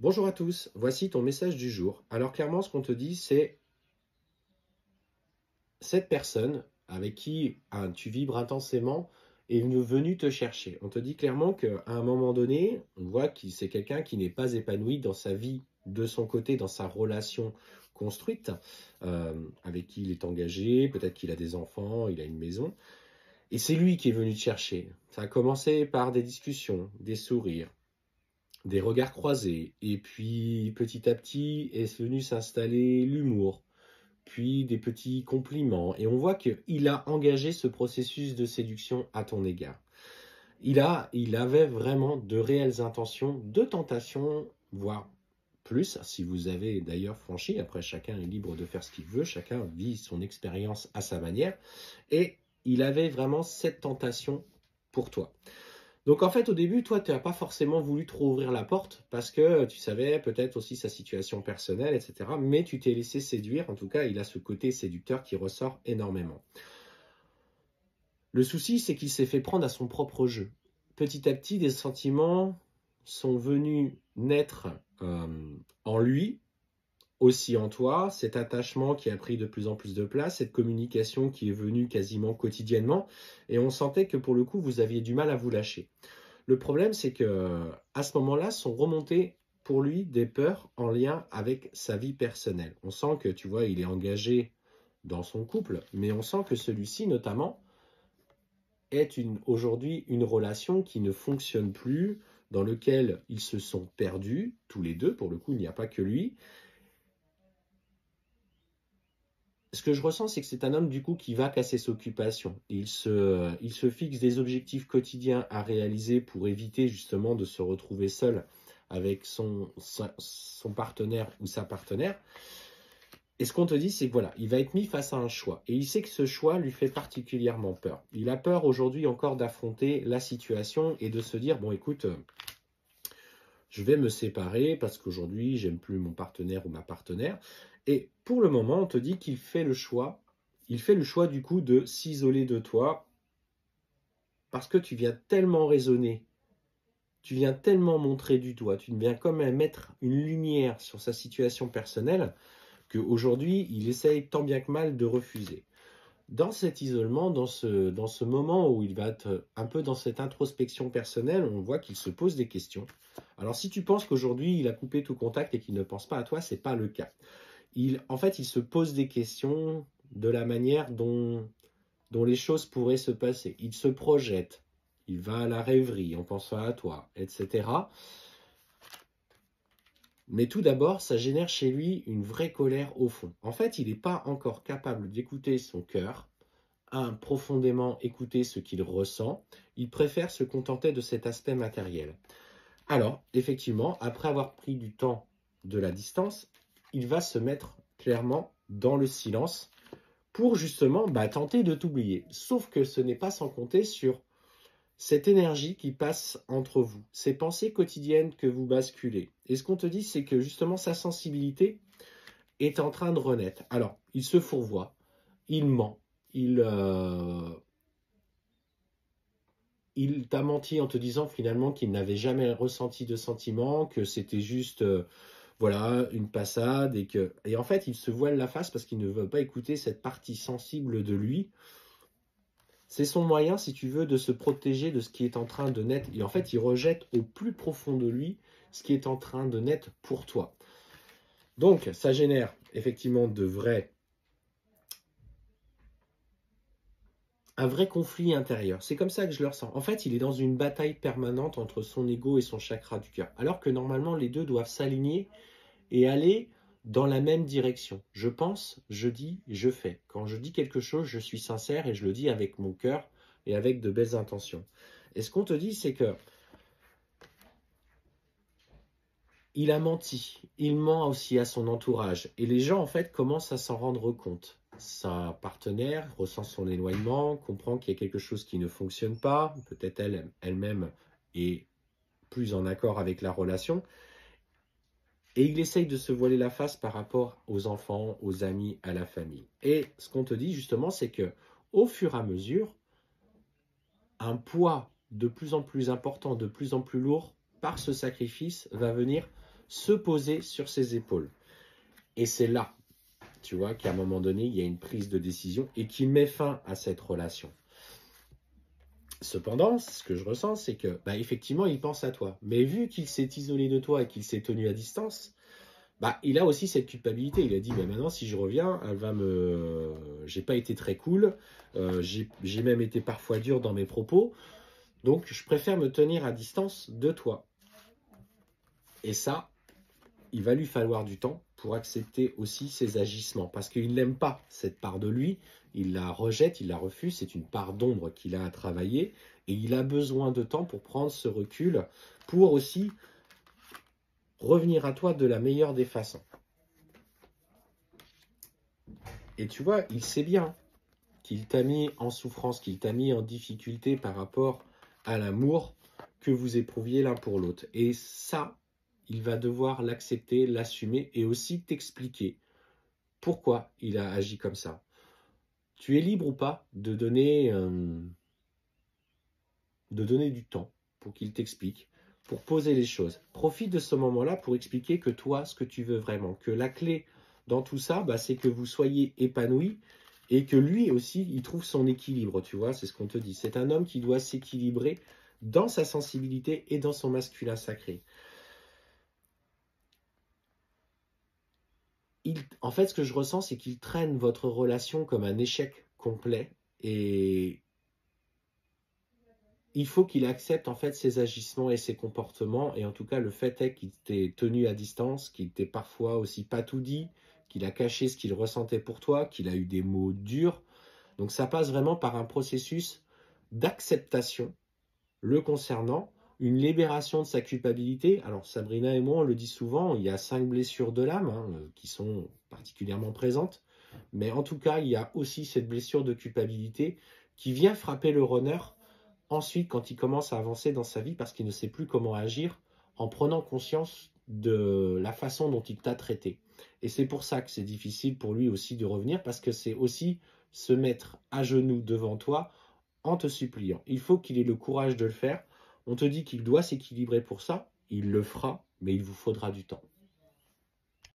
Bonjour à tous, voici ton message du jour. Alors clairement, ce qu'on te dit, c'est cette personne avec qui tu vibres intensément est venue te chercher. On te dit clairement qu'à un moment donné, on voit que c'est quelqu'un qui n'est pas épanoui dans sa vie, de son côté, dans sa relation construite, avec qui il est engagé, peut-être qu'il a des enfants, il a une maison. Et c'est lui qui est venu te chercher. Ça a commencé par des discussions, des sourires, des regards croisés, et puis petit à petit est venu s'installer l'humour, puis des petits compliments, et on voit qu'il a engagé ce processus de séduction à ton égard. Il avait vraiment de réelles intentions, de tentation, voire plus, si vous avez d'ailleurs franchi, après chacun est libre de faire ce qu'il veut, chacun vit son expérience à sa manière, et il avait vraiment cette tentation pour toi. Donc en fait, au début, toi, tu n'as pas forcément voulu trop ouvrir la porte parce que tu savais peut-être aussi sa situation personnelle, etc. Mais tu t'es laissé séduire. En tout cas, il a ce côté séducteur qui ressort énormément. Le souci, c'est qu'il s'est fait prendre à son propre jeu. Petit à petit, des sentiments sont venus naître en lui, aussi en toi, cet attachement qui a pris de plus en plus de place, cette communication qui est venue quasiment quotidiennement, et on sentait que pour le coup, vous aviez du mal à vous lâcher. Le problème, c'est que à ce moment-là, sont remontées pour lui des peurs en lien avec sa vie personnelle. On sent que, tu vois, il est engagé dans son couple, mais on sent que celui-ci, notamment, est aujourd'hui une relation qui ne fonctionne plus, dans laquelle ils se sont perdus, tous les deux, pour le coup, il n'y a pas que lui. Ce que je ressens, c'est que c'est un homme, du coup, qui va casser ses occupations. Il se fixe des objectifs quotidiens à réaliser pour éviter, justement, de se retrouver seul avec son partenaire ou sa partenaire. Et ce qu'on te dit, c'est que voilà, il va être mis face à un choix. Et il sait que ce choix lui fait particulièrement peur. Il a peur aujourd'hui encore d'affronter la situation et de se dire, bon, écoute, je vais me séparer parce qu'aujourd'hui, j'aime plus mon partenaire ou ma partenaire. Et pour le moment, on te dit qu'il fait le choix. Il fait le choix du coup de s'isoler de toi parce que tu viens tellement raisonner, tu viens tellement montrer du doigt, tu viens comme mettre une lumière sur sa situation personnelle qu'aujourd'hui, il essaye tant bien que mal de refuser. Dans cet isolement, dans ce moment où il va être un peu dans cette introspection personnelle, on voit qu'il se pose des questions. Alors si tu penses qu'aujourd'hui, il a coupé tout contact et qu'il ne pense pas à toi, ce n'est pas le cas. En fait, il se pose des questions de la manière dont les choses pourraient se passer. Il se projette, il va à la rêverie en pensant à toi, etc. Mais tout d'abord, ça génère chez lui une vraie colère au fond. En fait, il n'est pas encore capable d'écouter son cœur, profondément écouter ce qu'il ressent. Il préfère se contenter de cet aspect matériel. Alors, effectivement, après avoir pris du temps de la distance, il va se mettre clairement dans le silence pour justement tenter de t'oublier. Sauf que ce n'est pas sans compter sur cette énergie qui passe entre vous, ces pensées quotidiennes que vous basculez. Et ce qu'on te dit, c'est que justement sa sensibilité est en train de renaître. Alors, il se fourvoie, il ment, il t'a menti en te disant finalement qu'il n'avait jamais ressenti de sentiments, que c'était juste voilà, une passade, et en fait, il se voile la face parce qu'il ne veut pas écouter cette partie sensible de lui. C'est son moyen, si tu veux, de se protéger de ce qui est en train de naître. Et en fait, il rejette au plus profond de lui ce qui est en train de naître pour toi. Donc, ça génère effectivement un vrai conflit intérieur. C'est comme ça que je le ressens. En fait, il est dans une bataille permanente entre son ego et son chakra du cœur. Alors que normalement, les deux doivent s'aligner et aller dans la même direction. Je pense, je dis, je fais. Quand je dis quelque chose, je suis sincère et je le dis avec mon cœur et avec de belles intentions. Et ce qu'on te dit, c'est que il a menti. Il ment aussi à son entourage. Et les gens, en fait, commencent à s'en rendre compte. Sa partenaire ressent son éloignement, comprend qu'il y a quelque chose qui ne fonctionne pas. Peut-être elle-même est plus en accord avec la relation. Et il essaye de se voiler la face par rapport aux enfants, aux amis, à la famille. Et ce qu'on te dit justement, c'est que au fur et à mesure, un poids de plus en plus important, de plus en plus lourd, par ce sacrifice, va venir se poser sur ses épaules. Et c'est là, tu vois, qu'à un moment donné, il y a une prise de décision et qui met fin à cette relation. Cependant, ce que je ressens, c'est que, bah, effectivement, il pense à toi. Mais vu qu'il s'est isolé de toi et qu'il s'est tenu à distance, bah, il a aussi cette culpabilité. Il a dit, bah, maintenant, si je reviens, j'ai pas été très cool, j'ai même été parfois dur dans mes propos, donc je préfère me tenir à distance de toi. Et ça, il va lui falloir du temps pour accepter aussi ses agissements, parce qu'il n'aime pas cette part de lui, il la rejette, il la refuse, c'est une part d'ombre qu'il a à travailler, et il a besoin de temps pour prendre ce recul, pour aussi revenir à toi de la meilleure des façons. Et tu vois, il sait bien qu'il t'a mis en souffrance, qu'il t'a mis en difficulté par rapport à l'amour que vous éprouviez l'un pour l'autre. Et ça, il va devoir l'accepter, l'assumer et aussi t'expliquer pourquoi il a agi comme ça. Tu es libre ou pas de donner du temps pour qu'il t'explique, pour poser les choses. Profite de ce moment-là pour expliquer que toi, ce que tu veux vraiment, que la clé dans tout ça, bah, c'est que vous soyez épanoui et que lui aussi, il trouve son équilibre, tu vois, c'est ce qu'on te dit. C'est un homme qui doit s'équilibrer dans sa sensibilité et dans son masculin sacré. En fait, ce que je ressens, c'est qu'il traîne votre relation comme un échec complet et il faut qu'il accepte en fait ses agissements et ses comportements, et en tout cas le fait est qu'il t'ait tenu à distance, qu'il t'ait parfois aussi pas tout dit, qu'il a caché ce qu'il ressentait pour toi, qu'il a eu des mots durs. Donc ça passe vraiment par un processus d'acceptation le concernant, une libération de sa culpabilité. Alors Sabrina et moi on le dit souvent, il y a 5 blessures de l'âme qui sont particulièrement présentes, mais en tout cas il y a aussi cette blessure de culpabilité qui vient frapper le runner ensuite, quand il commence à avancer dans sa vie parce qu'il ne sait plus comment agir en prenant conscience de la façon dont il t'a traité. Et c'est pour ça que c'est difficile pour lui aussi de revenir, parce que c'est aussi se mettre à genoux devant toi en te suppliant. Il faut qu'il ait le courage de le faire. On te dit qu'il doit s'équilibrer pour ça. Il le fera, mais il vous faudra du temps.